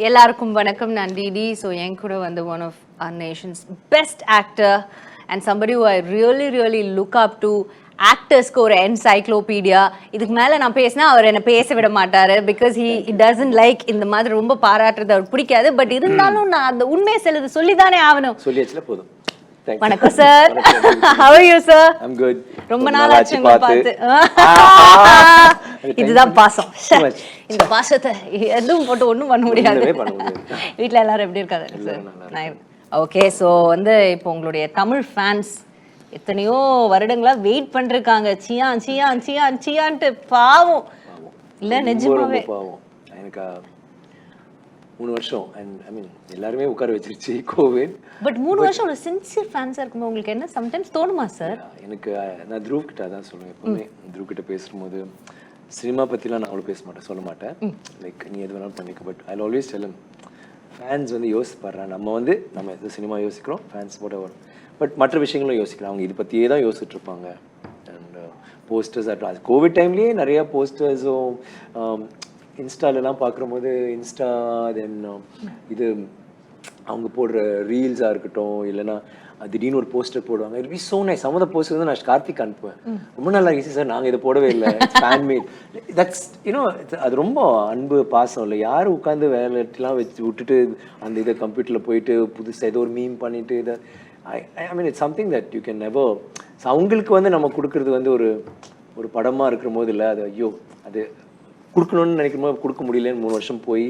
எல்லாருக்கும் வணக்கம். நான் டிடி. ஸோ என் கூட வந்து one of our nation's best actor and somebody who I really look up to. ஆக்டர்ஸ்க்கு ஒரு என்சைக்ளோபீடியா. இதுக்கு மேலே நான் பேசினா அவர் என்னை பேச விட மாட்டார். பிகாஸ் he doesn't like இந்த மாதிரி ரொம்ப பாராட்டுறது அவர் பிடிக்காது. பட் இருந்தாலும் நான் அந்த உண்மையை சிலது சொல்லி தானே ஆகணும். சொல்லியாச்சுல போதும். வணக்கம் sir. How are you sir? I'm good. ரொம்ப நாள் ஆச்சு உங்களை பார்த்து. இதுதான் பாசம். இந்த பாசத்தை எதுவும் போட்டு ஒன்றும் பண்ண முடியாது. வீட்டில் எல்லாரும் எப்படி இருக்காங்க சார்? ஓகே. ஸோ வந்து இப்போ உங்களுடைய தமிழ் ஃபேன்ஸ் எத்தனையோ வருடங்களா வெயிட் பண்ணிருக்காங்க. சியான் சியான் சியான் சியான்ட்டு. பாவம் இல்லை நிஜமாவே பாவம். எனக்கு 3 வருஷம் அண்ட் ஐ மீன் எல்லாருமே உட்கார வச்சிருச்சு கோவிட். பட் 3 வருஷம் ஒரு சின்சியர் ஃபேன்ஸாக இருக்கும்போது உங்களுக்கு என்ன சம்டைம்ஸ் தோணுமா சார்? எனக்கு நான் த்ரூவ் கிட்ட தான் சொல்லுவேன் எப்பவுமே. த்ரூவ் கிட்ட பேசும்போது சினிமா பற்றிலாம் நான் அவ்வளோ பேச மாட்டேன், சொல்ல மாட்டேன். லைக் நீ எது வேணாலும் பண்ணிக்க. But I always tell fans வந்து யோசிப்படுறான். நம்ம எது சினிமா யோசிக்கிறோம், ஃபேன்ஸ் போட வரும். பட் மற்ற விஷயங்களும் யோசிக்கலாம். அவங்க இது பற்றியே தான் யோசிச்சுட்டு இருப்பாங்க. அண்ட் போஸ்டர்ஸ் அது கோவிட் டைம்லேயே நிறையா போஸ்டர்ஸும் இன்ஸ்டாலெலாம் பார்க்கும்போது இன்ஸ்டா தென் இது அவங்க போடுற ரீல்ஸாக இருக்கட்டும், இல்லைன்னா திடீர்னு ஒரு போஸ்டர் போடுவாங்க. It be so nice. சம்மத போஸ்டர் வந்து நான் கார்த்திக் அனுப்புவேன். ரொம்ப நல்லா இருந்துச்சு சார், நாங்கள் இதை போடவே இல்லை, ஃபேன்மேட். தட்ஸ் யூனோ அது ரொம்ப அன்பு பாசம் இல்லை. யாரும் உட்காந்து வேலைலாம் வச்சு விட்டுட்டு அந்த இதை கம்ப்யூட்டரில் போயிட்டு புதுசாக ஏதோ ஒரு மீம் பண்ணிட்டு இதை I mean it's something that you can never. So அவங்களுக்கு வந்து நம்ம கொடுக்குறது வந்து ஒரு படமாக இருக்கிற போது இல்லை, அது ஐயோ அது கொடுக்கணும்னு நினைக்கும் போது கொடுக்க முடியலன்னு 3 வருஷம் போய்.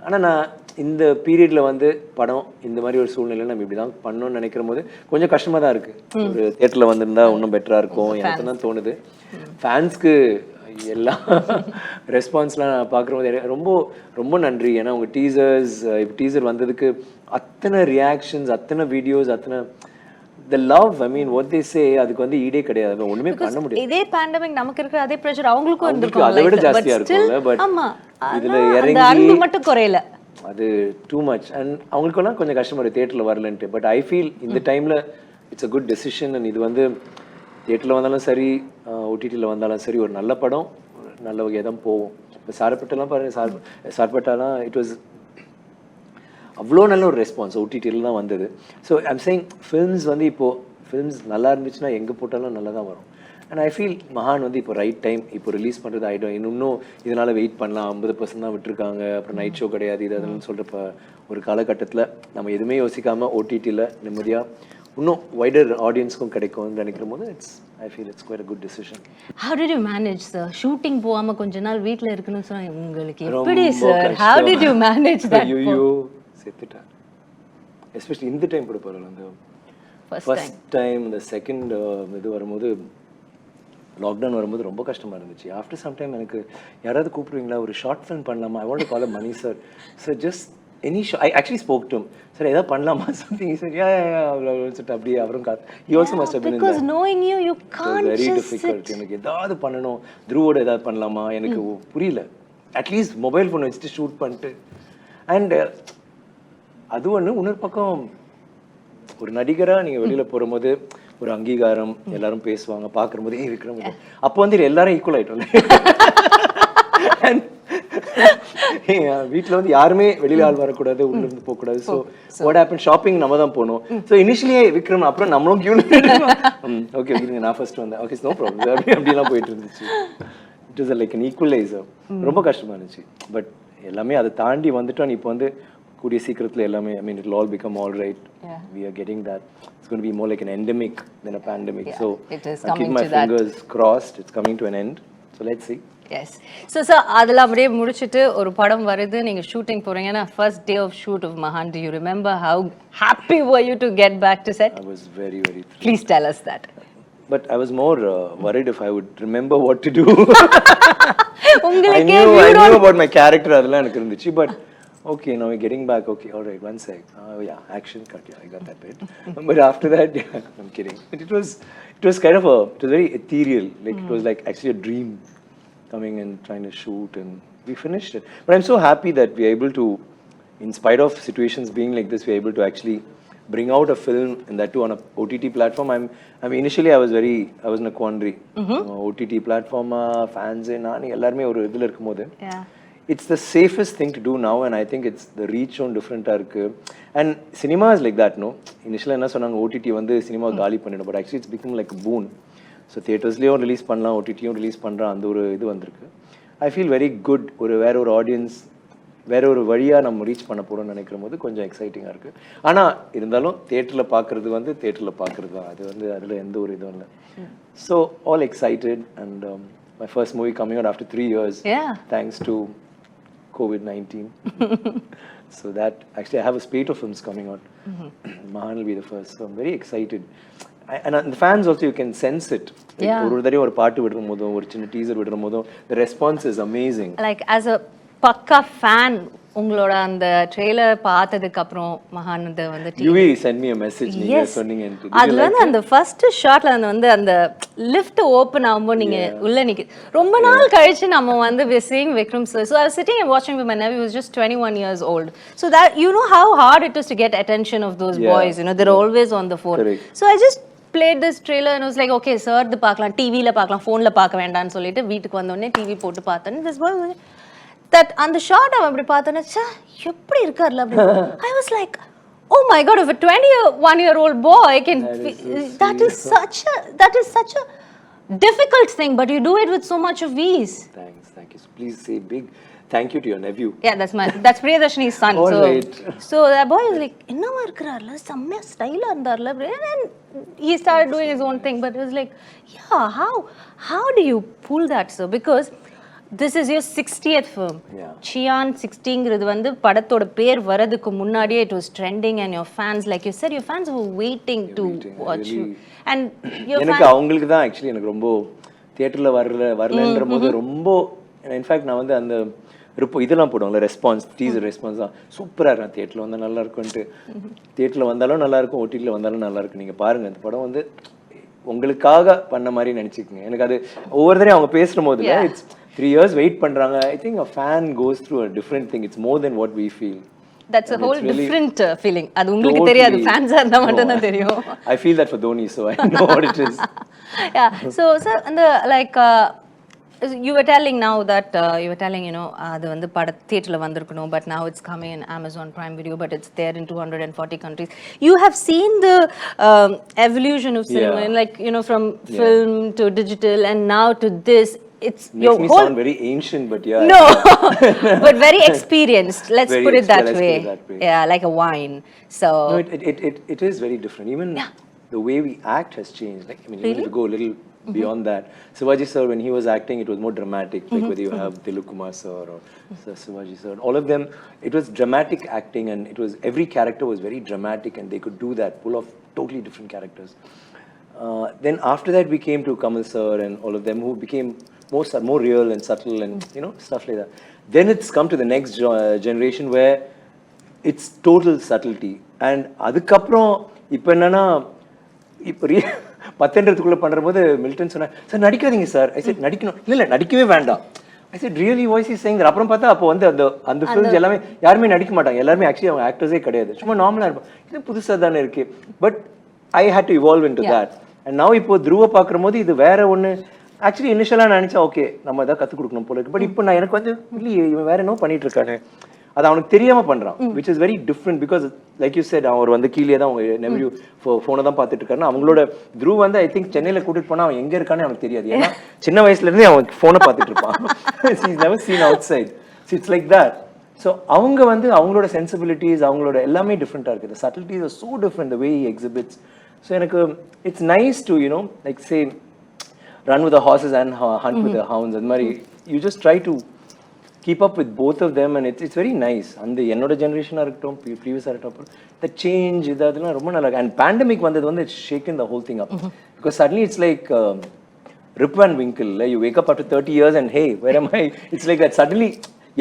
ஆனால் நான் இந்த பீரியடில் வந்து படம் இந்த மாதிரி ஒரு சூழ்நிலை நம்ம இப்படி தான் பண்ணணும்னு நினைக்கிற போது கொஞ்சம் கஷ்டமாக தான் இருக்குது. ஒரு தியேட்டரில் வந்திருந்தா இன்னும் பெட்டராக இருக்கும் எனக்கு தான் தோணுது. ஃபேன்ஸ்க்கு எல்லா ரெஸ்பான்ஸ்லாம் நான் பார்க்குற போது ரொம்ப ரொம்ப நன்றி. ஏன்னா உங்கள் டீசர்ஸ் இப்போ டீசர் வந்ததுக்கு அத்தனை ரியாக்ஷன்ஸ், அத்தனை வீடியோஸ், அத்தனை the love, I mean what they say, அதுக்கு வந்து ஈடே கிடையாது. ஒண்ணுமே பண்ண முடியாது. இதே பேண்டமிக் நமக்கு இருக்கிற அதே பிரஷர் அவங்களுக்கும் இருந்திருக்கும். அதை விட ஜாஸ்தியா இருக்கும்ல. பட் இதுல இறங்கி அன்பு மட்டும் குறையல. அது டூ மச். அண்ட் அவங்களுக்கெல்லாம் கொஞ்சம் கஷ்டமா இருக்கு தியேட்டர்ல வரலன்ட்டு. பட் ஐ ஃபீல் இந்த டைம்ல it's a good decision. And இது வந்து தியேட்டர்ல வந்தாலும் சரி, ஓடிடியில் வந்தாலும் சரி, ஒரு நல்ல படம் நல்ல வகையாக தான் போகும். இப்போ சார்பட்டெல்லாம் பாருங்க, சார்பட்டாலாம் இட் வாஸ் அவ்வளோ நல்ல ஒரு ரெஸ்பான்ஸ் ஓடிடியில் தான் வந்தது. ஸோ ஐம் சேயிங் ஃபில்ம்ஸ் வந்து இப்போது ஃபில்ம்ஸ் நல்லா இருந்துச்சுன்னா எங்கே போட்டாலும் நல்லா தான் வரும். அண்ட் ஐ ஃபீல் மகான் வந்து இப்போ ரைட் டைம் இப்போ ரிலீஸ் பண்ணுறது ஆகிடும். இன்னும் இதனால் வெயிட் பண்ணலாம், 50% தான் விட்டுருக்காங்க, அப்புறம் நைட் ஷோ கிடையாது இது அதுன்னு சொல்கிறப்ப ஒரு காலகட்டத்தில் நம்ம எதுவுமே யோசிக்காமல் ஓடிடியில் நிம்மதியாக இன்னும் வைடர் ஆடியன்ஸ்க்கும் கிடைக்கும்னு நினைக்கிற போது I feel it's quite a good decision. How did you manage sir? Shooting போகாமல் கொஞ்ச நாள் வீட்டில் இருக்கணும்னு சொன்னா உங்களுக்கு எப்படி sir? How did you manage that? செத்துட்டார். எஸ்பெஷலி இந்த டைம் கூட பரவாயில்ல. அந்த ஃபர்ஸ்ட் டைம் இந்த செகண்ட் இது வரும்போது லாக்டவுன் வரும்போது ரொம்ப கஷ்டமாக இருந்துச்சு. ஆஃப்டர் சம் டைம் எனக்கு யாராவது கூப்பிடுவீங்களா, ஒரு ஷார்ட் ஃபிலிம் பண்ணலாமா, I want to call Mani sir. Sir just any show I actually spoke to sir ஏதாவது பண்ணலாமா சம்திங் சார் சொல்லிட்டு அப்படியே அவரும் he also must have been because knowing you can't very difficult. எனக்கு ஏதாவது பண்ணணும், த்ரூவோட ஏதாவது பண்ணலாமா, எனக்கு புரியல. அட்லீஸ்ட் மொபைல் ஃபோன் வச்சுட்டு ஷூட் பண்ணிட்டு. அண்ட் அது ஒன்று. இன்னொரு பக்கம் ஒரு நடிகராக நீங்கள் வெளியில் போகும்போது ஒரு அங்கீகாரம், எல்லாரும் பேசுவாங்க, பார்க்கும்போது விக்ரம். அப்போ வந்து எல்லாரும் ஈக்குவல் ஆகிட்டோம். வீட்டில் வந்து யாருமே வெளியில் ஆள் வரக்கூடாது, உள்ள இருந்து போகக்கூடாது. ஸோ வாட் ஹேப்பன், ஷாப்பிங் நம்ம தான் போகணும். ஸோ இனிஷியலியே விக்ரம், அப்புறம் நம்மளும் ஓகே ஓகே நான் ஃபர்ஸ்ட் வந்தேன், ஓகே நோ ப்ராப்ளம் அப்படிலாம் போயிட்டு இருந்துச்சு. It is like an equaliser. ரொம்ப கஷ்டமாக இருந்துச்சு. பட் எல்லாமே அதை தாண்டி வந்துட்டோம். இப்போ வந்து கூடிய சீக்கிரத்தில் எல்லாமே I mean it will all become all right. We are getting that. It's going to be more like an endemic than a pandemic. So I keep my fingers crossed. It's coming to an end. So let's see. Yes. So அதெல்லாம் அப்படியே முடிச்சிட்டு ஒரு படம் வருது, நீங்க shooting போறீங்கன்னா first day of shoot of Mahaan, do you remember how happy were you to get back to set? I was very thrilled. Please tell us that. But I was more worried if I would remember what to do. I knew about my character அதெல்லாம் எனக்கு இருந்துச்சு. But okay, now we're getting back. Okay, all right, one sec. Yeah, action cut. Yeah, I got that bit. But after that, yeah, I'm kidding. But it was kind of it was very ethereal. Like it was like actually a dream coming and trying to shoot, and we finished it. But I'm so happy that we're able to, in spite of situations being like this, we're able to actually bring out a film, and that too on a OTT platform. Initially I was in a quandary. OTT platform, fans, nani ellarume oru idhula irukumbodhu it's the safest thing to do now, and I think it's the reach on different irukku. And cinema is like that, no? Initially enna sonanga OTT வந்து cinema காலி பண்ணிடும், but actually it's become like a boon. So theaters-லயும் release பண்ணலாம், OTT-யும் release பண்றா, அந்த ஒரு இது வந்திருக்கு. I feel very good. வேற ஒரு ஆடியன்ஸ் வேற ஒரு வழியா நம்ம ரீச் பண்ண போறோம்னு நினைக்கிற போது கொஞ்சம் எக்ஸைட்டிங்கா இருக்கு. ஆனா இருந்தாலும் தியேட்டர்ல பாக்குறது வந்து தியேட்டர்ல பாக்குறது தான். அது வந்து அதுல எந்த ஒரு இதுவும் இல்லை. So all excited, and my first movie coming out after 3 years. Yeah. Thanks to COVID-19. So that actually I have a spate of films coming out. Mahaan will be the first. So I'm very excited. And the fans also, you can sense it. ஒரு தடவை ஒரு பாட்டு விடுற போதும், ஒரு சின்ன teaser விடுற போதும், the response is amazing. Like as a பக்கா ஃபேன், உங்களோட அந்த ட்ரெய்லர் பார்த்ததுக்கு அப்புறம் மகானந்த வந்து UV send me a message, நீங்க சொன்னீங்க. அதுல வந்து அந்த ஃபர்ஸ்ட் ஷாட்ல வந்து அந்த லிஃப்ட் ஓபன் ஆகும்போது நீங்க உள்ள நிக்க ரொம்ப நாள் கழிச்சு நம்ம வந்து we seeing Vikram sir. So I was sitting and watching with my nephew, who was just 21 years old. So that you know how hard it is to get attention of those boys, you know, they're always on the phone. Correct. So I just played this trailer and I was like, okay sir, இது பார்க்கலாம், டிவில பார்க்கலாம், ஃபோன்ல பார்க்க வேண்டாம்னு சொல்லிட்டு வீட்டுக்கு வந்த உடனே டிவி போட்டு பார்த்தேன். This boy that அந்த ஷாட் அவன் அப்படி பார்த்தேன்னா எப்படி இருக்கார்ல அப்படி. I was like, oh my god, if a 21-year-old boy can that is such a difficult thing, but you do it with so much of ease. Thank you. So please say big thank you to your nephew. Yeah, that's Priyadashini's son. All right. So that boy is like, என்னமா இருக்கறார்ல, செம்ம ஸ்டைலா இருந்தார்ல, and he started doing his own thing, but it was like, yeah, how do you pull that, sir? Because this is your 60th film. Chiyaan 60ங்கிறது வந்து படத்தோட பேர் வரதுக்கு முன்னாடியே it was trending, and your fans, like you said, your fans were waiting to watch you. And your எனக்கு அவங்களுக்கு தான் actually எனக்கு ரொம்ப தியேட்டர்ல வரலன்ற போது ரொம்ப, இன்ஃபேக்ட் நான் வந்து அந்த இதெல்லாம் போடுவாங்கல்ல ரெஸ்பான்ஸ், டீசர் ரெஸ்பான்ஸ் தான் சூப்பரா இருக்கும். தியேட்டர்ல வந்தா நல்லா இருக்கும்ட்டு, தியேட்டர்ல வந்தாலும் நல்லா இருக்கும், ஓடிடில வந்தாலும் நல்லா இருக்கும். நீங்க பாருங்க, அந்த படம் வந்து உங்களுக்காக பண்ண மாதிரி நினைச்சுக்கோங்க. எனக்கு அது ஒவ்வொரு தடவையும் அவங்க பேசுற போது இட்ஸ் 3 years வெயிட் பண்றாங்க. I think a fan goes through a different thing. It's more than what we feel. That's a whole different feeling. அது உங்களுக்கு தெரியாது, ஃபேன்ஸா இருந்தா மட்டும் தான் தெரியும். I feel that for Dhoni, so I know what it is. Yeah. So sir, and the like you were telling now that you know அது வந்து பட தியேட்டர்ல வந்திருக்கணும், but now it's coming in Amazon Prime Video, but it's there in 240 countries. You have seen the evolution of cinema, and like, you know, from film to digital and now to this. It's makes your me whole sound very ancient, but yeah. No, but very experienced. Let's very put it that way. Put it that way. Yeah, like a wine. So no, it is very different. Even the way we act has changed. Like, I mean, even if you go a little beyond that, Shivaji sir, when he was acting, it was more dramatic. Like whether you have Dilip Kumar sir or Shivaji sir, all of them, it was dramatic acting, and it was every character was very dramatic, and they could do that, pull off totally different characters. Then after that, we came to Kamal sir and all of them, who became more real and subtle, and you know, stuff like that. Then it's come to the next generation where it's total subtlety. And அதுக்கப்புறம் இப்போ என்னன்னா, இப்போ பத்தெண்டுக்குள்ள பண்றபோது Milton சொன்னா, sir நடிக்காதீங்க sir. ஐ set நடிக்கணும், இல்ல நடிக்கவே வேண்டாம். ஐ set really voice is saying. அப்புறம் பார்த்தா அப்போ வந்து அந்த ஃபிலிம்ஸ் எல்லாமே யாருமே நடிக்க மாட்டாங்க, எல்லாருமே ஆக்சுவலி அவங்க ஆக்டர்ஸே கிடையாது, சும்மா நார்மலா இருப்பாங்க. இது புதுசா தானே இருக்கு. But I hate to evolve into that. And now இப்போ துருவ பார்க்குற போது இது வேற ஒன்று. ஆக்சுவலி இனிஷியலாக நான் நினச்சா ஓகே நம்ம எதாவது கற்றுக் கொடுக்கணும் போல இருக்கு. பட் இப்போ நான் எனக்கு வந்து இல்லையே, இவன் வேற என்ன பண்ணிட்டு இருக்கானு, அது அவனுக்கு தெரியாம பண்றான். Which is very different, because like you said, அவர் வந்து கீழே தான் அவங்க நெவ்யூ ஃபோனை தான் பார்த்துட்டு இருக்காருன்னா, அவங்களோட த்ரூ வந்து ஐ திங்க் சென்னையில கூட்டிட்டு போனா அவன் எங்க இருக்கானே அவனுக்கு தெரியாது. ஏன்னா சின்ன வயசுல இருந்தே அவன் ஃபோனை பார்த்துட்டு இருப்பான். He's never seen outside. So it's like that. So அவங்க வந்து அவங்களோட சென்சிபிலிட்டிஸ், அவங்களோட எல்லாமே டிஃப்ரெண்டா இருக்கு. The subtleties are so different, the way he exhibits. So எனக்கு it's nice to you know like say run with the horses and hunt with the hounds. And mari you just try to keep up with both of them, and it's very nice. And the என்னோட ஜெனரேஷனா இருக்கட்டும், previous இருக்கட்டும், the change இதெல்லாம் ரொம்ப நல்லா. And pandemic வந்தது வந்து it's shaken the whole thing up, because suddenly it's like Rip Van Winkle, you wake up after 30 years and hey, where am I? It's like that suddenly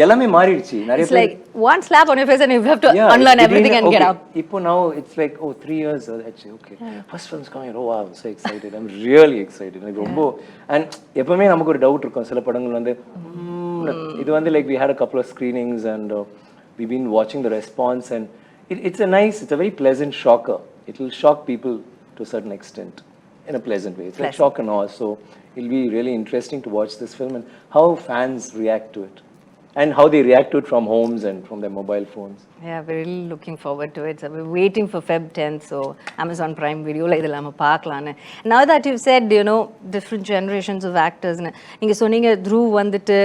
எல்லாமே மாறிடுச்சு. நிறைய பேர் like one slap on your face and you have to unlearn everything and get up. இப்போ now it's like, oh, 3 years actually, okay, first film's coming, oh wow, I'm so excited, I'm really excited. Like ரொம்ப, and எப்பவுமே நமக்கு ஒரு doubt இருக்கும், சில படங்கள் வந்து இது வந்து like we had a couple of screenings and we've been watching the response, and it's a very pleasant shocker. It will shock people to a certain extent in a pleasant way. It's like shock and awe. So it'll be really interesting to watch this film and how fans react to it. and how they react to it from homes and from their mobile phones. Yeah, we're really looking forward to it. So we're waiting for Feb 10th. So Amazon Prime Video la idella நம்ம பார்க்கலாம்னு. Now that you've said, you know, different generations of actors, நீங்க சொன்னீங்க Dhruv வந்துட்டு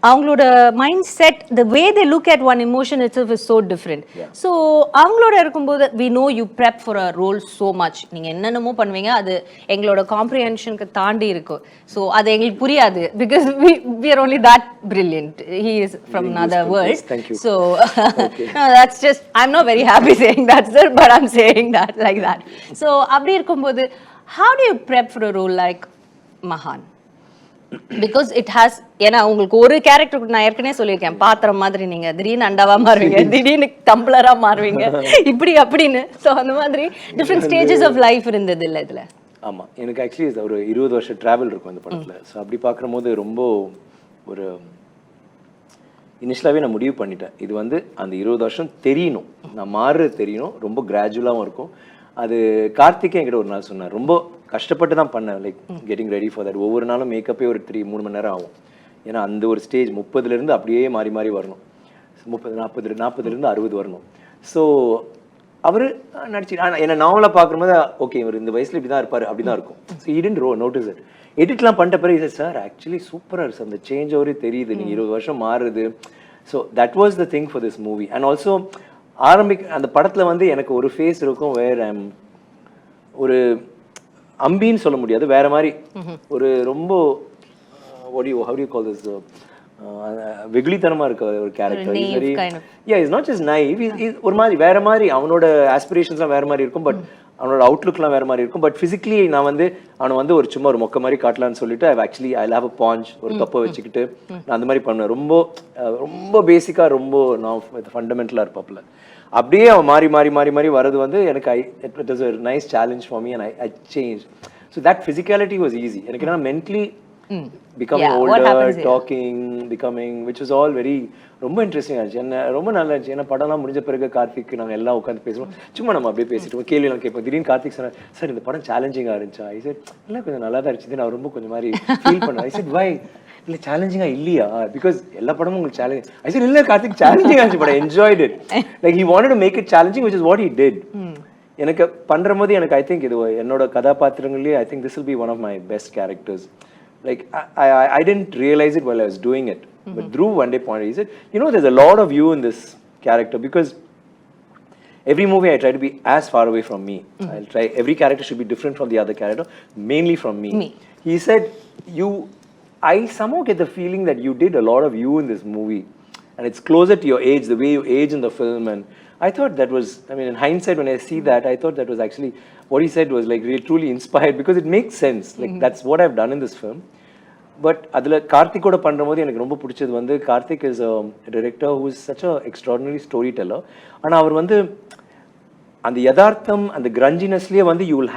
அவங்களோட mind set the way they look at one emotion itself is so different. So அவங்களோட இருக்கும்போது we know you prep for a role so much. நீங்க என்னென்னமோ பண்ணுவீங்க, அது எங்களோட காம்ப்ரிஹென்ஷனுக்கு தாண்டி இருக்கும். So அது எங்களுக்கு புரியாது because we are only that brilliant. He is from another world. Thank you. So no, that's just, I'm not very happy saying that, sir, but I'm saying that like that. So அப்படி இருக்கும்போது how do you prep for a role like Mahaan? Because it has, ஏன்னா உங்களுக்கு ஒரு character நான் ஏற்கனவே சொல்லியிருக்கேன், பாத்திரம் மாதிரி நீங்க திடீர்னு அண்டாவா மாறுவீங்க, திடீர்னு டம்ளரா மாறுவீங்க, இப்படி அப்படின்னு. ஸோ அந்த மாதிரி டிஃப்ரெண்ட் ஸ்டேஜஸ் ஆஃப் லைஃப் இருந்தது இல்லை இதுல. ஆமா, எனக்கு ஆக்சுவலி ஒரு 20 வருஷம் டிராவல் இருக்கும் அந்த படத்துல. ஸோ அப்படி பார்க்கும்போது ரொம்ப ஒரு இனிஷியலாகவே நான் முடிவு பண்ணிட்டேன், இது வந்து அந்த 20 வருஷம் தெரியணும், நான் மாறுறது தெரியணும், ரொம்ப கிராஜுவலாகவும் இருக்கும். அது கார்த்திகே என்கிட்ட ஒரு நாள் சொன்னார், ரொம்ப கஷ்டப்பட்டு தான் பண்ணேன், like getting ready for that. ஒவ்வொரு நாளும் மேக்கப்பே ஒரு 3 மணி நேரம் ஆகும். ஏன்னா அந்த ஒரு ஸ்டேஜ் 30லேருந்து அப்படியே மாறி மாறி வரணும், 40லேருந்து 60 வரணும். ஸோ அவர் நடிச்சு என்னை நாவலாக பார்க்கும்போது ஓகே இவர் இந்த வயசில் இப்படி தான் இருப்பார், அப்படி தான் இருக்கும். ஸோ இடன் நோட்டீஸ் இட். எடிட்லாம் பண்ணிட்ட பிறகு சார் ஆக்சுவலி சூப்பராக இருக்குது, அந்த சேஞ்ச் அவரே தெரியுது, நீங்கள் 20 வருஷம் மாறுது. So that was the thing for this movie. And also அந்த படத்தில் வந்து எனக்கு ஒரு ஃபேஸ் இருக்கும் வேற ஒரு அம்பின்னு சொல்ல முடியாது, வேற மாதிரி ஒரு ரொம்ப how do you call this, வெகுளித்தனமா இருக்க ஒரு character. Is not just naive, ஒரு மாதிரி வேற மாதிரி, அவனோட ஆஸ்பிரேஷன்ஸ்லாம் வேற மாதிரி இருக்கும், பட் அவனோட அவுட்லுக்லாம் வேற மாதிரி இருக்கும். பட் ஃபிசிக்கலி நான் வந்து அவனை வந்து ஒரு சும்மா ஒரு மொக்க மாதிரி காட்டலான்னு சொல்லிட்டு ஐ ஹேவ் அ பாஞ்ச், ஒரு கப்பை வச்சுக்கிட்டு நான் அந்த மாதிரி பண்ணுவேன். ரொம்ப ரொம்ப பேசிக்காக ரொம்ப நான் ஃபண்டமெண்டலாக இருப்பாப்புல. அப்படியே அவன் மாறி மாறி மாறி மாறி வர்றது வந்து எனக்கு it was a nice challenge for me and I changed. So that physicality was easy. எனக்கு என்ன mentally becoming older, talking, becoming, which was all very ரொம்ப இன்ட்ரெஸ்டிங் ஆச்சு. என்ன ரொம்ப நல்லா இருந்துச்சு. ஏன்னா படம்லாம் முடிஞ்ச பிறகு கார்த்திக் நாங்கள் எல்லாம் உட்காந்து பேசுவோம், சும்மா நம்ம அப்படியே பேசிட்டு கேள்வியெல்லாம் கேட்போம். திடீர்னு கார்த்திக் சொன்னார், சார் இந்த படம் சேலஞ்சிங்காக இருந்துச்சா? ஐ செட் இல்லை கொஞ்சம் நல்லா தான் இருந்துச்சு, நான் ரொம்ப கொஞ்சம் மாதிரி ஃபீல் பண்ணேன். ஐ செட் வை இல்லை சேலஞ்சிங்கா இல்லையா, பிகாஸ் எல்லா படமும் உங்களுக்கு சேலஞ்ச். ஐ செட் இல்லை கார்த்திக் சேலஞ்சிங் ஆச்சு, but enjoyed it. Like he wanted to make it challenging, which is what he did. எனக்கு பண்ணுற போது எனக்கு ஐ திங்க் இது என்னோட கதாபாத்திரங்களே I think this will be one of my best characters. Like I didn't realize it while I was doing it, but Dhruv one day pointed, he said, you know, there's a lot of you in this character, because every movie I try to be as far away from me. I'll try, every character should be different from the other character, mainly from me. He said, I somehow get the feeling that you did a lot of you in this movie, and it's closer to your age, the way you age in the film. And I thought that was, I mean, in hindsight, when I see that, I thought that was actually, what he said was like really truly inspired, because it makes sense. Like that's what I've done in this film. But அதில் கார்த்திகோட பண்ணுற போது எனக்கு ரொம்ப பிடிச்சது வந்து, Karthik is a director who is such a extraordinary story teller. ஆனால் அவர் வந்து அந்த யதார்த்தம் அந்த கிரஞ்சினஸ்லேயே வந்து you'll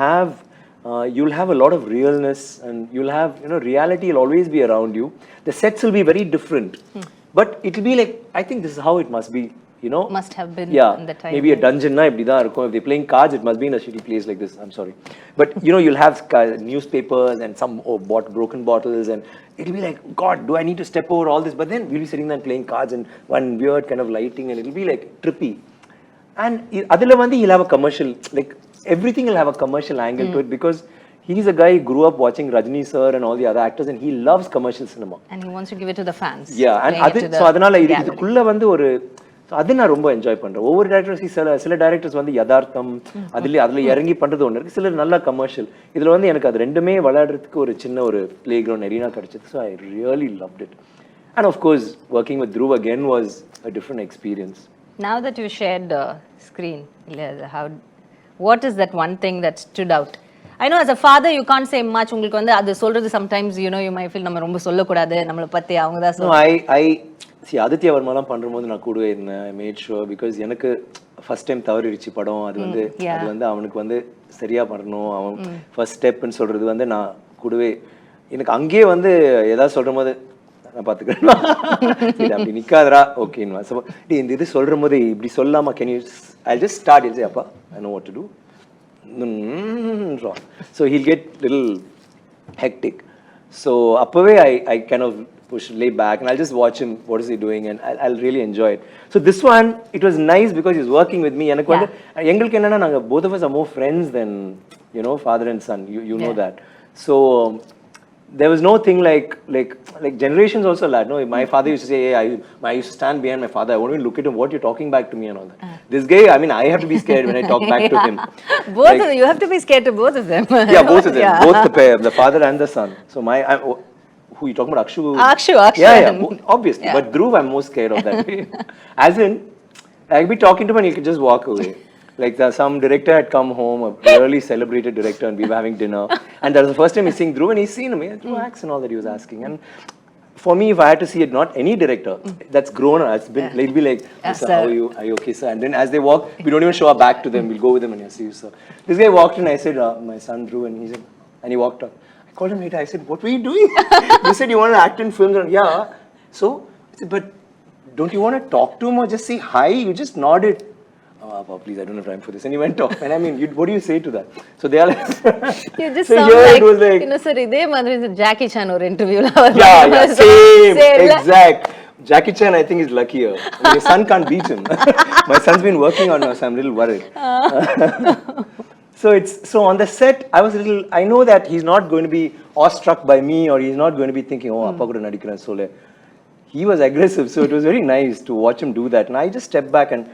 have a lot of realness, and you'll have, you know, reality will always be around you. The sets will be very different, but it will be like, I think this is how it must be, you know. Must have been in the time. Maybe a dungeon na ibdi da irukum. If they're playing cards, it must be in a shitty place like this. I'm sorry, but you know, you'll have newspapers and some broken bottles, and it'll be like, God, do I need to step over all this? But then we'll be sitting there and playing cards and one weird kind of lighting, and it'll be like trippy. And adula vandi he'll have a commercial, like everything will have a commercial angle to it, because he's a guy who grew up watching Rajni sir and all the other actors, and he loves commercial cinema, and he wants to give it to the fans. Yeah, and so adanal idukulla vandu oru, so adu na romba enjoy பண்றேன். ஒவ்வொரு directors சில directors வந்து யதார்த்தம் அதுல இறங்கி பண்றது ஒன்று இருக்கு, சிலர் நல்லா கமர்ஷியல். இதுல வந்து எனக்கு அது ரெண்டுமே விளையாடுறதுக்கு ஒரு சின்ன ஒரு பிளே கிரவுண்ட் எரீனா கிடைச்சது. So I really loved it. And half course working with Dhruv again was a different experience. Now that you shared screen, what is that one thing that stood out? I know as a father you can't say much. உங்களுக்கு வந்து அது சொல்றது sometimes, you know, you might feel நம்ம ரொம்ப சொல்லக்கூடாது, நம்மளை பற்றி அவங்க தான் சொல்லுவாங்க. ஆதித்யா வர்மாலாம் பண்ணும்போது நான் கூடவே இருந்தேன். ஐ மேட் ஷுவர், பிகாஸ் எனக்கு ஃபர்ஸ்ட் டைம் தவறிடுச்சு படம். அது வந்து அவனுக்கு வந்து சரியா பண்ணணும், அவன் ஃபர்ஸ்ட் ஸ்டெப்னு சொல்றது வந்து நான் கூடவே, எனக்கு அங்கேயே வந்து ஏதாவது சொல்ற போது நான் பார்த்துக்கிறேன், அப்படி நிற்காதரா ஓகேன்னு. ஸோ இந்த இது சொல்ற போது இப்படி சொல்லாமா, can you I just start it, அப்பா I know what to do. So he'll get little hectic. So அப்பவே I kind of push, lay back, and I'll just watch him. What is he doing? And I'll really enjoy it. So this one, it was nice because he's working with me. And எங்களுக்கு என்னன்னா நாங்க both of us are more friends than father and son. You know that. So there was no thing like generations also lad. No, my father used to say, hey, I used to stand behind my father. I won't even look at him. What you're talking back to me and all that. This guy, I mean, I have to be scared when I talk back to him. Both of them, you have to be scared to both of them. Yeah, both of them, both the pair, the father and the son. So who you talking about? Akshu. Yeah, obviously. Yeah. But Dhruv, I'm most scared of that. As in, I'll be talking to him and he could just walk away. Like some director had come home, a really celebrated director, and we were having dinner. And that was the first time he's seeing Dhruv, and he's seen him. He had Dhruv acts and all that he was asking. And for me, if I had to see it, not any director that's grown, it's been like, be like, sir, how are you? Are you okay, sir? And then as they walk, we don't even show our back to them. We'll go with them and see you, sir. This guy walked in. I said, my son Dhruv, and he said, and he walked up. I called him later. I said, what were you doing? He said, you want to act in films? And, yeah. So I said, but don't you want to talk to him or just say hi? You just nodded. Oh, please, I don't have time for this. And he went off. And I mean, what do you say to that? So they are like... You just so sound like, sir, இதே மாதிரி Jackie Chan or interview. Yeah, same, exact. Jackie Chan, I think, is luckier. My son can't beat him. My son's been working on us. I'm a little worried. So on the set, I know that he's not going to be awestruck by me, or he's not going to be thinking, oh, appa kuda nadikran sole. He was aggressive, so it was very nice to watch him do that. And I just stepped back and,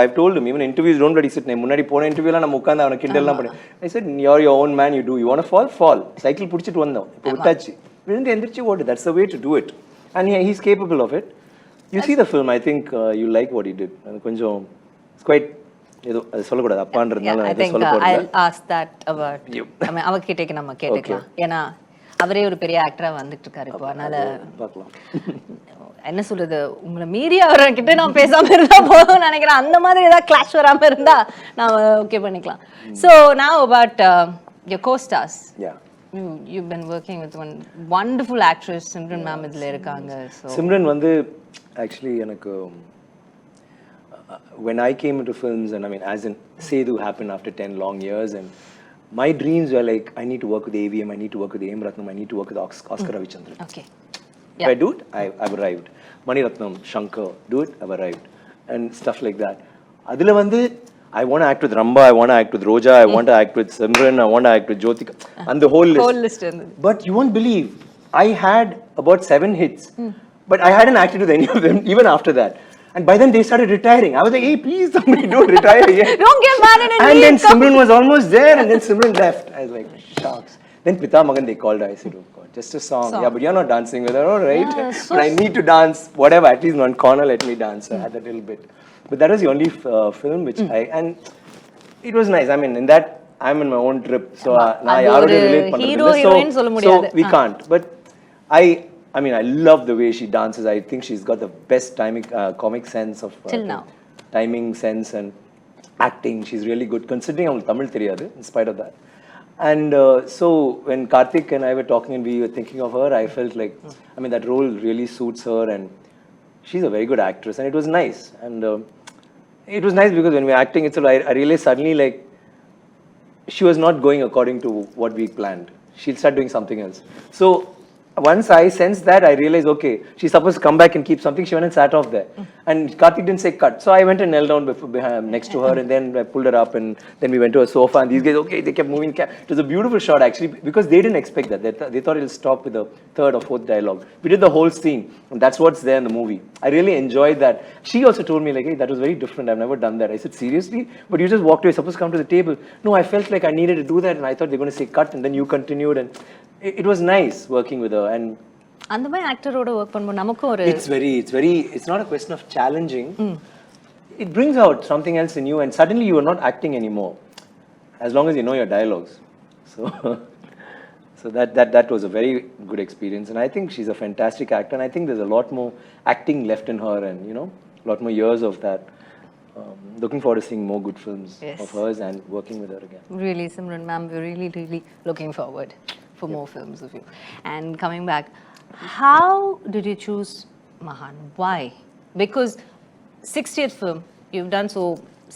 I've told him, even interviews don't bloody sit. முன்னாடி போன இன்டர்வியூல நான் உட்கார்ந்து அவன கிண்டல்லாம் பண்ணேன். I said, you're your own man, you do. You want to fall. Cycle புடிச்சிட்டு வந்தோம். இப்போ விட்டாச்சு. விழுந்து எந்திரிச்சு ஓடு. That's the way to do it. And he's capable of it. You see the film, I think you like what he did. கொஞ்சம் it's quite ஏதோ அது சொல்லக்கூடாது அப்பான்றதுனால I think I'll ask that about you. I mean அவகிட்டே நம்ம கேட்கலாம். ஏனா அவரே ஒரு பெரிய ஆக்டரா வந்துட்டு இருக்காரு இப்போ. அதனால பார்க்கலாம். என்ன சொல்றது, உங்களை மீறி அவர்கிட்ட நான் பேசாம இருந்தா போதும் நினைக்கிறேன். அந்த மாதிரி ஏதாவது கிளாஷ் வராம இருந்தா நான் ஓகே பண்ணிக்கலாம். So now about your co-stars. Yeah. You've been working with one wonderful actress, Simran ma'am இதுல இருக்காங்க. So Simran வந்து actually எனக்கு when I came into films, and I mean as in Sedu happened after 10 long years, and my dreams were like, I need to work with AVM, I need to work with A.M. Ratnam, I need to work with Oscar Ravichandran. Okay. If I do it, I've arrived. Mani Ratnam, Shankar, do it, I've arrived. And stuff like that. Adila vandu, I want to act with Ramba, I want to act with Roja, I want to act with Simran, I want to act with Jyotika, and the whole list. But you won't believe, I had about 7 hits, but I hadn't acted with any of them, even after that. And by then they started retiring. I was like, hey, please somebody don't retire yet. Don't get married and then Simran was almost there, and then Simran left. I was like, shucks. Then Pita Magan, they called her. I said, oh God, just a song. Yeah, but you're not dancing with her, all right? Yeah, so but I need to dance, whatever, at least in one corner, let me dance. I had that little bit. But that was the only film which and it was nice. I mean, in that, I'm in my own trip. So, so we can't. But I mean, I love the way she dances. I think she's got the best comic sense of till now. Timing sense and acting. She's really good, considering I'm Tamil theriyadu, in spite of that. And so when Karthik and I were talking and we were thinking of her, I felt like, I mean, that role really suits her, and she's a very good actress, and it was nice. And it was nice because when we were acting, I realized suddenly, like, she was not going according to what we planned. She'll start doing something else. So once I sensed that, I realized, okay, she's supposed to come back and keep something. She went and sat off there. And Karthik didn't say cut. So I went and knelt down behind, next to her, and then I pulled her up, and then we went to a sofa, and these guys, okay, they kept moving. It was a beautiful shot, actually, because they didn't expect that. They thought it'll stop with the 3rd or 4th dialogue. We did the whole scene, and that's what's there in the movie. I really enjoyed that. She also told me, like, hey, that was very different. I've never done that. I said, seriously? But you just walked away, supposed to come to the table. No, I felt like I needed to do that, and I thought they were going to say cut, and then you continued, and it was nice working with her. And அந்த மாதிரி ஆக்டரோட work பண்ணும்போது நமக்கு ஒரு it's not a question of challenging. It brings out something else in you, and suddenly you are not acting anymore, as long as you know your dialogues. So that was a very good experience, and I think she's a fantastic actor, and I think there's a lot more acting left in her, and a lot more years of that. Looking forward to seeing more good films of hers and working with her again. Really, Simran ma'am, we're really looking forward for more films of you. And coming back, how did you choose Mahaan? Why? Because 60th film, you've done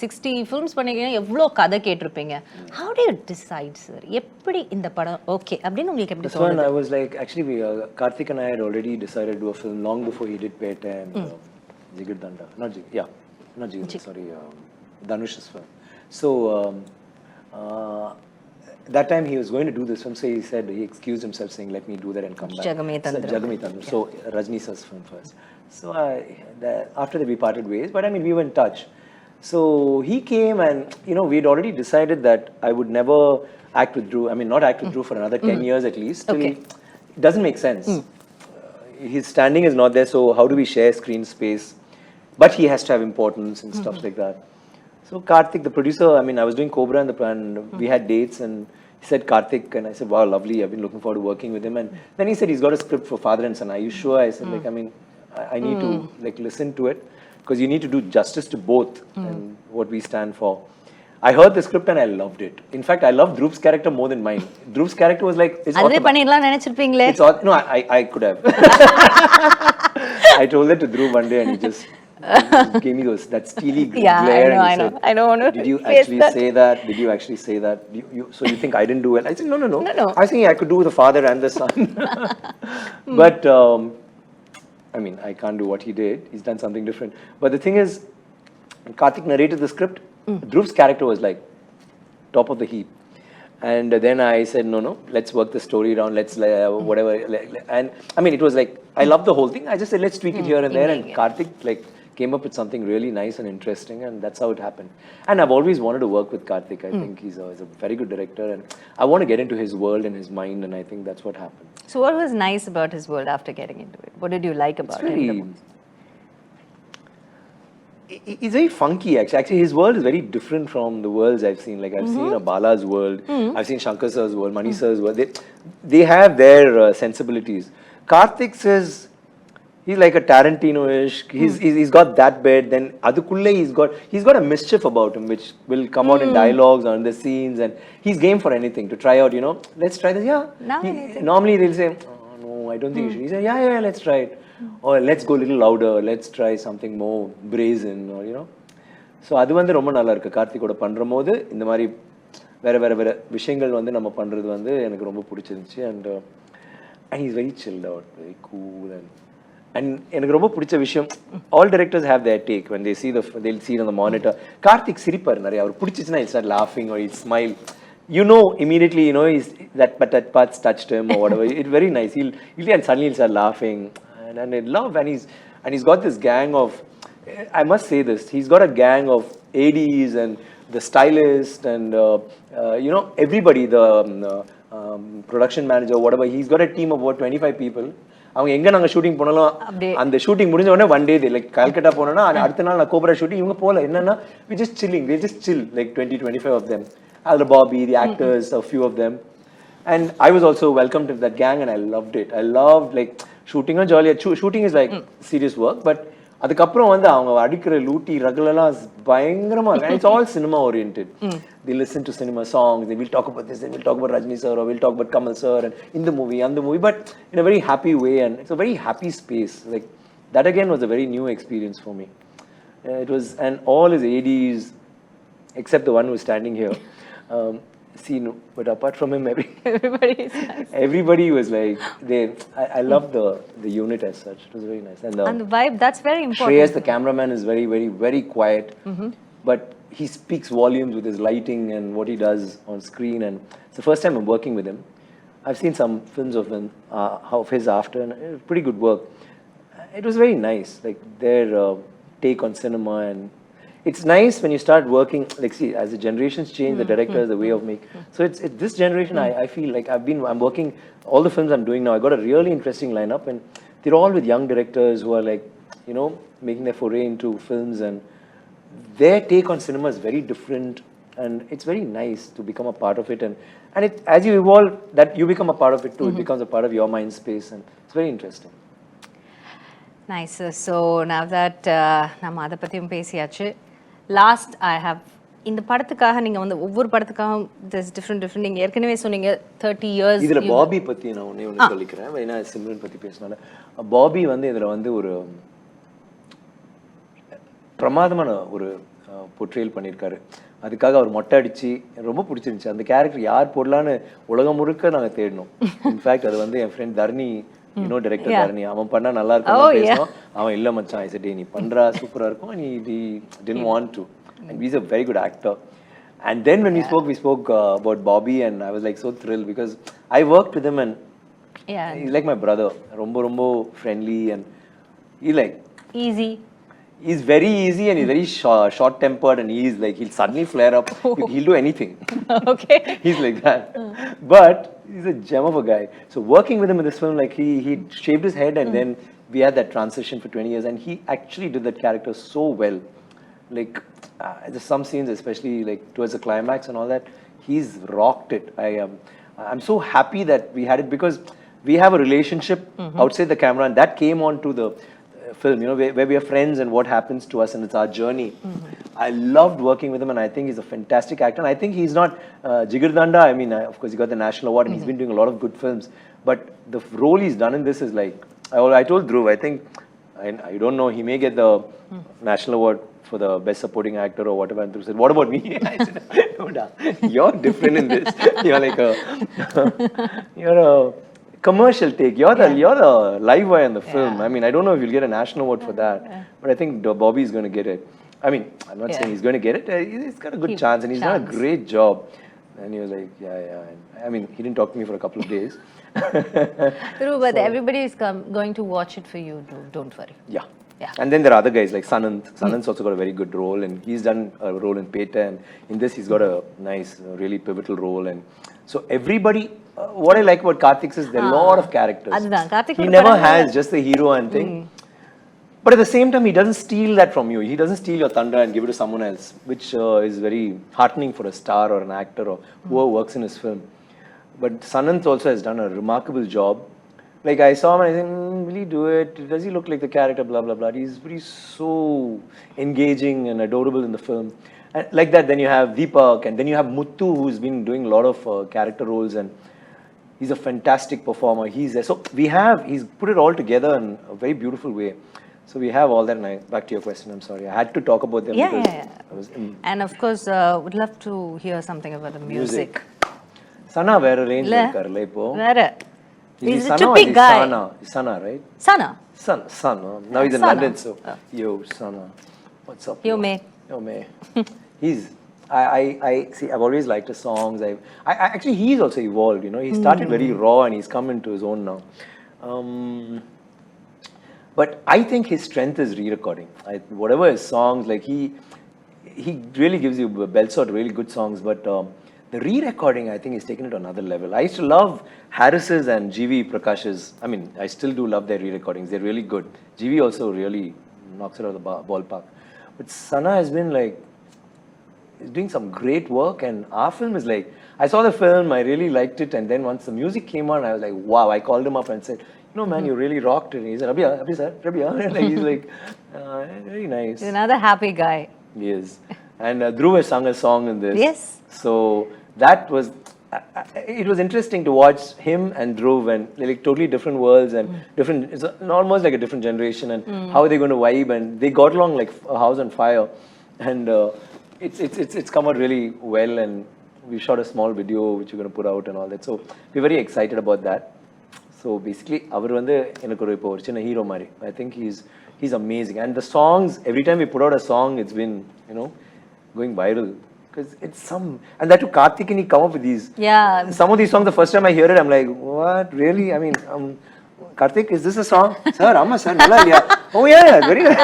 60 films பண்ணிருக்கீங்க, எவ்வளோ கதை கேட்டிருப்பீங்க. How do you decide, sir? எப்படி இந்த படம் okay அப்படின்னு உங்களுக்கு எப்படி This one I was like, actually Karthik and I had already decided to do a film long before he did Pete and Jigir Danda. Not Jigir, sorry, Dhanush's film. So that time he was going to do this film, so he said, he excused himself saying, let me do that and come back. Jagame Tandra. So Rajni sir's film first. So after that we parted ways, but I mean we were in touch. So he came and, you know, we'd already decided that I would never act with Dhruv. I mean, not act with Dhruv for another 10 years at least. Till it doesn't make sense. His standing is not there, so how do we share screen space? But he has to have importance and stuff like that. So Karthik, the producer, I mean, I was doing Cobra and we had dates and he said Karthik and I said, wow, lovely. I've been looking forward to working with him. And then he said he's got a script for Father and Son. Are you sure? I said, like, I mean, I need to like listen to it. Because you need to do justice to both and what we stand for. I heard the script and I loved it. In fact, I loved Dhruv's character more than mine. Dhruv's character was like, it's no, I could have. I told that to Dhruv one day and he just gave me that steely glare. I know. Did you actually say that? Did you actually say that? So you think I didn't do well? I said, no. I think I could do the father and the son. But I mean, I can't do what he did. He's done something different. But the thing is, Karthik narrated the script. Dhruv's character was like top of the heap. And then I said, no, let's work the story around. Let's whatever. And I mean, it was like, I love the whole thing. I just said, let's tweak it here and there. And Karthik like came up with something really nice and interesting. And that's how it happened. And I've always wanted to work with Karthik. I think he's a very good director. And I want to get into his world and his mind. And I think that's what happened. So what was nice about his world after getting into it? What did you like about him? It's very funky actually. Actually, his world is very different from the worlds I've seen. Like I've seen Bala's world, I've seen Shankar Sir's world, Mani Sir's world. They have their sensibilities. Karthik says he's like a Tarantino-ish. He's got that bit. Then adukulle he's got a mischief about him which will come out in dialogues or in the scenes, and he's game for anything to try out. You know, let's try this. Yeah. Normally they'll say, oh, no, I don't think you should. He said, yeah, let's try it. Or let's go a little louder. Let's try something more brazen. Or you know. So அது வந்து ரொம்ப நல்லா இருக்கு. கார்த்திகோட பண்றபோது இந்த மாதிரி வேற விஷயங்கள் வந்து நம்ம பண்றது வந்து எனக்கு ரொம்ப பிடிச்சிருந்துச்சு. And he's very chilled out, very cool and எனக்கு ரொம்ப பிடிச்ச விஷயம், all directors have their take when they'll see it on the monitor. Karthik சிரிப்பார் நிறைய. அவர் பிடிச்சிச்சுனா he'll start laughing or he'll smile. You know immediately, you know, that part's touched him or whatever. It's very nice. He'll and suddenly he'll start laughing and I love, and he's got this gang of, I must say this, he's got a gang of ADs and the stylist and you know, everybody, the production manager, whatever. He's got a team of about 25 people. அவங்க எங்க நாங்க shooting போனாலும் அந்த shooting முடிஞ்ச உடனே one day like Calcutta போனோம்னா அடுத்த நாள் நான் கோபரா ஷூட்டிங் இவங்க போல என்னன்னா we just chill like 20-25 of them. Alra Bobby, the actors, a few of them. And I was also welcomed to that gang and I loved it. I loved like shooting on jolly. Shooting is like serious work, but அதுக்கப்புறம் வந்து அவங்க அடிக்கிற லூட்டி ரகுலெல்லாம் பயங்கரமா, and it's all cinema oriented. They listen to cinema songs, they will talk about this, they will talk about Rajni sir or we'll talk about Kamal sir and in the movie, but in a very happy way, and it's a very happy space. Like that again was a very new experience for me. It was, and all his ADs except the one who was standing here. But apart from him, everybody was like, I love the unit as such. It was very nice. And the vibe, that's very important. Shreyas, the cameraman, is very, very, very quiet. But he speaks volumes with his lighting and what he does on screen. And it's the first time I'm working with him. I've seen some films of him, of his after, and it was pretty good work. It was very nice, like their take on cinema. And it's nice when you start working, like see, as the generations change, the directors, the way of making. So it's this generation, I feel like I'm working, all the films I'm doing now, I got a really interesting lineup, and they're all with young directors who are like, you know, making their foray into films, and their take on cinema is very different, and it's very nice to become a part of it, and it, as you evolve, that you become a part of it too. It becomes a part of your mind space, and it's very interesting. Nice. So now that நம்ம அதை பற்றியும் பேசியாச்சு, last I have இந்த படத்துக்காக நீங்கள் வந்து ஒவ்வொரு படத்துக்காக திஸ் டிஃப்ரெண்ட் நீங்கள் ஏற்கனவே சொன்னீங்க 30 years. இதில் பாபி பற்றி நான் ஒன்று சொல்லிக்கிறேன். ஏன்னா சிம்ரன் பற்றி பேசினால பாபி வந்து இதில் வந்து ஒரு பிரமாதமான ஒரு பொர்ட்ரேல் பண்ணியிருக்காரு. அதுக்காக அவர் மொட்டை அடிச்சு ரொம்ப பிடிச்சிருந்துச்சு. அந்த கேரக்டர் யார் போடலான்னு உலகம் முழுக்க நாங்கள் தேடினோம். இன்ஃபேக்ட் அது வந்து என் ஃப்ரெண்ட் தர்ணி, டைரக்டர் தர்ணி, அவன் பண்ணா நல்லா இருக்கும் பேசணும். அவன் இல்ல மச்சான், ஐ செட் நீ பண்றா சூப்பரா இருக்கும், நீ didn't want to, and he's a very good actor. And then when we spoke about Bobby, and I was like so thrilled because I worked with him and he's like my brother. Rombo friendly, and he's very easy, and he's very short tempered, and he'll suddenly flare up. He'll do anything. Okay. He's like that. But he's a gem of a guy. So working with him in this film, like he shaved his head, and then we had that transition for 20 years, and he actually did that character so well. Like there's some scenes, especially like towards the climax and all that, he's rocked it. I'm so happy that we had it, because we have a relationship outside the camera, and that came on to the film, where we are friends and what happens to us, and it's our journey. I loved working with him, and I think he's a fantastic actor. And I think he's not Jigardanda. I mean, of course, he got the national award, and he's been doing a lot of good films. But the role he's done in this is like, I told Dhruv, I think, I don't know, he may get the national award for the best supporting actor or whatever. And Dhruv said, what about me? I said, no, da, you're different in this. You're like you're a commercial take. You're the live wire in the film. I mean, I don't know if you'll get a national award for that, but I think Bobby is going to get it. I mean, I'm not saying he's going to get it. He's got a good chance, and he's done a great job. And he was like, yeah. I mean, he didn't talk to me for a couple of days. True, but everybody is going to watch it for you. Don't worry. Yeah. And then there are other guys like Sanant. Sanant's also got a very good role, and he's done a role in Peta, and in this he's got a nice, really pivotal role. And so everybody, what I like about Karthik is there are a lot of characters. He never has just the hero and thing. But at the same time, he doesn't steal that from you. He doesn't steal your thunder and give it to someone else, which is very heartening for a star or an actor or whoever works in his film. But Sanant also has done a remarkable job. Like I saw him and I said, will he do it? Does he look like the character? Blah, blah, blah. He's so engaging and adorable in the film. And like that, then you have Deepak, and then you have Muthu, who's been doing a lot of character roles, and he's a fantastic performer. He's there. So he's put it all together in a very beautiful way. So we have all that. And back to your question, I'm sorry. I had to talk about them. And of course, would love to hear something about the music. Sana vera range irkarla ipo. Vera. He's a typical guy. Sana, right? Sana. Now he's in London, so yo, Sana. What's up? Yo, May. He's. I see. I've always liked his songs. Actually, he's also evolved. He started very raw, and he's come into his own now. But I think his strength is re-recording. Whatever his songs, like he really gives you belts out really good songs, but. The re-recording, I think, is taken it to another level. I used to love Harris's and GV Prakash's. I mean, I still do love their re-recordings. They're really good. GV also really knocks it out of the ballpark. But Sana has been like, he's doing some great work, and our film is like, I saw the film, I really liked it, and then once the music came on, I was like, wow. I called him up and said, man, you really rocked it. And he said, Abhi sir. Like, he's like, very nice. He's another happy guy. He is. And Dhruv has sung a song in this. Yes. So that was, it was interesting to watch him and Dhruv, and like totally different worlds and different, it's almost like a different generation, and how are they going to vibe, and they got along like a house on fire, and it's come out really well, and we shot a small video which we're going to put out and all that, so we're very excited about that. So basically அவர் வந்து எனக்கு இப்போ ஒரு சின்ன hero மாதிரி. I think he's amazing, and the songs, every time we put out a song, it's been going viral. Because it's and that too, Karthik and he come up with these. Yeah. Some of these songs, the first time I hear it, I'm like, what? Really? I mean, Karthik, is this a song? Sir, Amma, sir, nalla liya. Oh yeah, very good.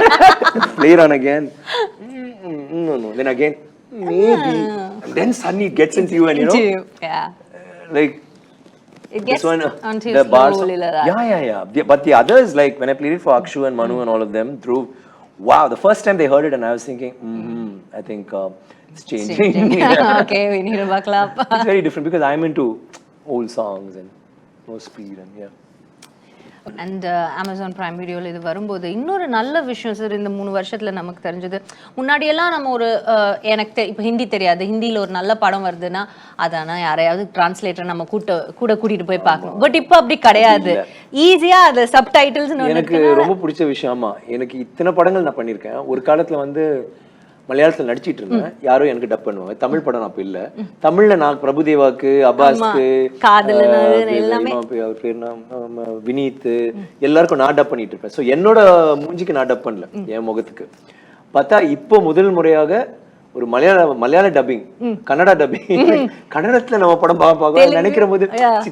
Play it on again. No. Then again, maybe. And then suddenly it gets into you, and Yeah. Like, it gets onto you the bars. Slowly. Yeah. But the others, like when I played it for Akshu and Manu and all of them, through, wow, the first time they heard it, and I was thinking, I think it's changing. Okay, we need to buckle up. It's very different because I'm into old songs and more speed and and Amazon prime வீடியோவில் இது வரும்போது இன்னொரு நல்ல விஷயம் sir, இந்த 3 வருஷத்தில் நமக்கு தெரிஞ்சது. முன்னாடியெல்லாம் நம்ம ஒரு எனக்கு இப்போ ஹிந்தி தெரியாது, ஹிந்தியில் ஒரு நல்ல படம் வருதுன்னா அதானா யாரையாவது டிரான்ஸ்லேட்டர் நம்ம கூட்டிட்டு போய் பார்க்கணும். பட் இப்போ அப்படி கிடையாது, ஈஸியாக அது சப்டைட்டில்ஸ். எனக்கு ரொம்ப பிடிச்ச விஷயமா, எனக்கு இத்தனை படங்கள் நான் பண்ணியிருக்கேன். ஒரு காலத்தில் வந்து மலையாளத்தில் நடிச்சிட்டு இருந்தேன், யாரோ எனக்கு டப் பண்ணுவாங்க. தமிழ் படம் அப்போ இல்லை. தமிழ்ல நான் பிரபுதேவாக்கு, அப்பாஸ்க்கு, அவர் பேர் வினீத், எல்லாருக்கும் நான் டப் பண்ணிட்டு இருப்பேன். ஸோ என்னோட மூஞ்சிக்கு நான் டப் பண்ணல, என் முகத்துக்கு. பார்த்தா இப்போ முதல் முறையாக ஒரு மலையாள டப்பிங், கன்னடா டப்பிங், கன்னடத்துல நம்ம படம் பார்க்க நினைக்கிற போது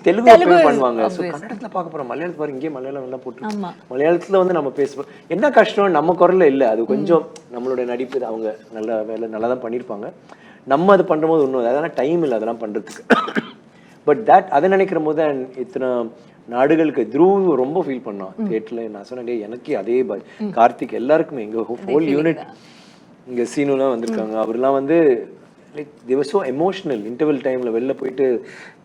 தெலுங்கு பண்ணுவாங்க. கன்னடத்துல பார்க்க போறோம், மலையாளத்துல பாரு, இங்கே மலையாளம் எல்லாம் போட்டு மலையாளத்துல வந்து நம்ம பேசுவோம். என்ன கஷ்டம், நம்ம குரல்ல இல்ல, அது கொஞ்சம் நம்மளோட நடிப்பு, அவங்க நல்ல வேலை நல்லா தான் பண்ணியிருப்பாங்க. நம்ம அது பண்ற போது ஒன்றும் அதெல்லாம் டைம் இல்லை அதெல்லாம் பண்றதுக்கு. பட் அதை நினைக்கிற போது இத்தனை நாடுகளுக்கு த்ரூவ் ரொம்ப ஃபீல் பண்ணோம் தியேட்டர்ல. நான் சொன்னேன், எனக்கு அதே கார்த்திக், எல்லாருக்குமே எங்க ஹோல் யூனிட், இங்கே சீனுலாம் வந்திருக்காங்க, அவர்லாம் வந்து like they var so emotional. Interval டைமில் வெளில போயிட்டு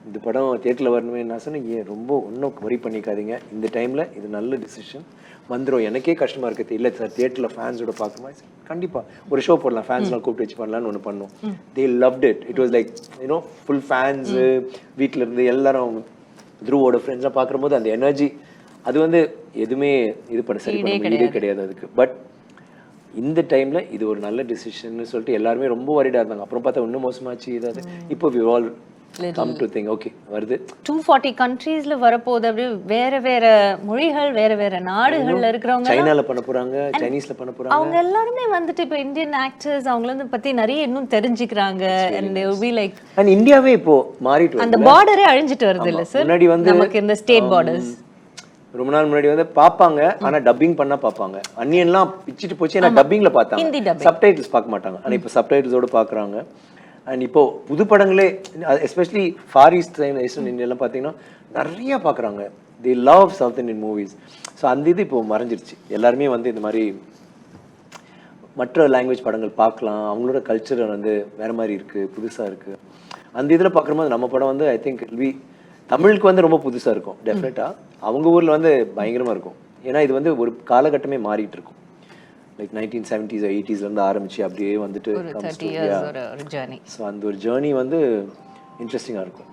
இந்த படம் தியேட்டரில் வரணுமே, நான் சொன்னேன், ஏன் ரொம்ப ஒன்றும் வரி பண்ணிக்காதீங்க, இந்த டைமில் இது நல்ல டிசிஷன் வந்துடும். எனக்கே கஷ்டமாக இருக்குது, இல்லை சார் தியேட்டரில் ஃபேன்ஸோட பார்க்குமா, கண்டிப்பாக ஒரு ஷோ போடலாம், ஃபேன்ஸ்லாம் கூப்பிட்டு வச்சு பண்ணலான்னு ஒன்று பண்ணோம். They loved it. It was like you know full fans, வீட்டில் இருந்து எல்லாரும் த்ரூவோட ஃப்ரெண்ட்ஸ்லாம் பார்க்கும்போது அந்த எனர்ஜி, அது வந்து எதுவுமே இது சரி பண்ண வீடே கிடையாது அதுக்கு. பட் இந்த டைம்ல இது ஒரு நல்ல டிசிஷன் சொல்லிட்டு எல்லாருமே ரொம்ப வரிடா இருந்தாங்க. அப்புறம் பார்த்தா இன்னும் மோசமாச்சு ஏதாவது. இப்போ we all come to think okay வருது 240 கண்ட்ரீஸ்ல வரப்போகுது. அப்படியே வேற வேற மொழிகள், வேற வேற நாடுகள்ல இருக்கிறவங்க, சைனால பண்ண போறாங்க, சைனீஸ்ல பண்ண போறாங்க. அவங்க எல்லாருமே வந்துட்டு இப்போ இந்தியன் ஆக்டர்ஸ் அவங்கள வந்து பத்தி நிறைய இன்னும் தெரிஞ்சுக்கிறாங்க. and they will be like, and இந்தியாவே இப்போ மாறிட்டு வருது. அந்த பார்டரே அழிஞ்சிட்டு வருது இல்ல சார், முன்னாடி வந்து நமக்கு இந்த ஸ்டேட் பார்டர்ஸ் ரொம்ப நாள் முன்னாடி வந்து பாப்பாங்க, ஆனா டப்பிங் பண்ணா பாப்பாங்க. அன்னியெல்லாம் பிச்சிட்டு போச்சு, ஏன்னா டப்பிங்ல பார்த்தாங்க, சப்டைட்டில்ஸ் பார்க்க மாட்டாங்க. ஆனா இப்போ சப்டைட்டில்ஸோட பாக்குறாங்க. அண்ட் இப்போ புது படங்களே எஸ்பெஷலி ஃபார் ஈஸ்ட் ஈஸ்டர்ன் இந்தியாலாம் பார்த்தீங்கன்னா நிறைய பார்க்குறாங்க. தி love south Indian movies. So அந்த இது இப்போ மறைஞ்சிருச்சு. எல்லாருமே வந்து இந்த மாதிரி மற்ற லாங்குவேஜ் படங்கள் பார்க்கலாம், அவங்களோட கல்ச்சர் வந்து வேற மாதிரி இருக்கு, புதுசாக இருக்கு. அந்த இதில் பார்க்கும்போது நம்ம படம் வந்து ஐ திங்க் வி தமிழுக்கு வந்து ரொம்ப புதுசாக இருக்கும் டெஃபினட்டாக. அவங்க ஊரில் வந்து பயங்கரமாக இருக்கும். ஏன்னா இது வந்து ஒரு காலகட்டமே மாறிட்டு இருக்கும். லைக் 1970s 80sலேருந்து ஆரம்பிச்சு அப்படியே வந்துட்டு ஸோ அந்த ஒரு ஜேர்னி வந்து இன்ட்ரெஸ்டிங்காக இருக்கும்.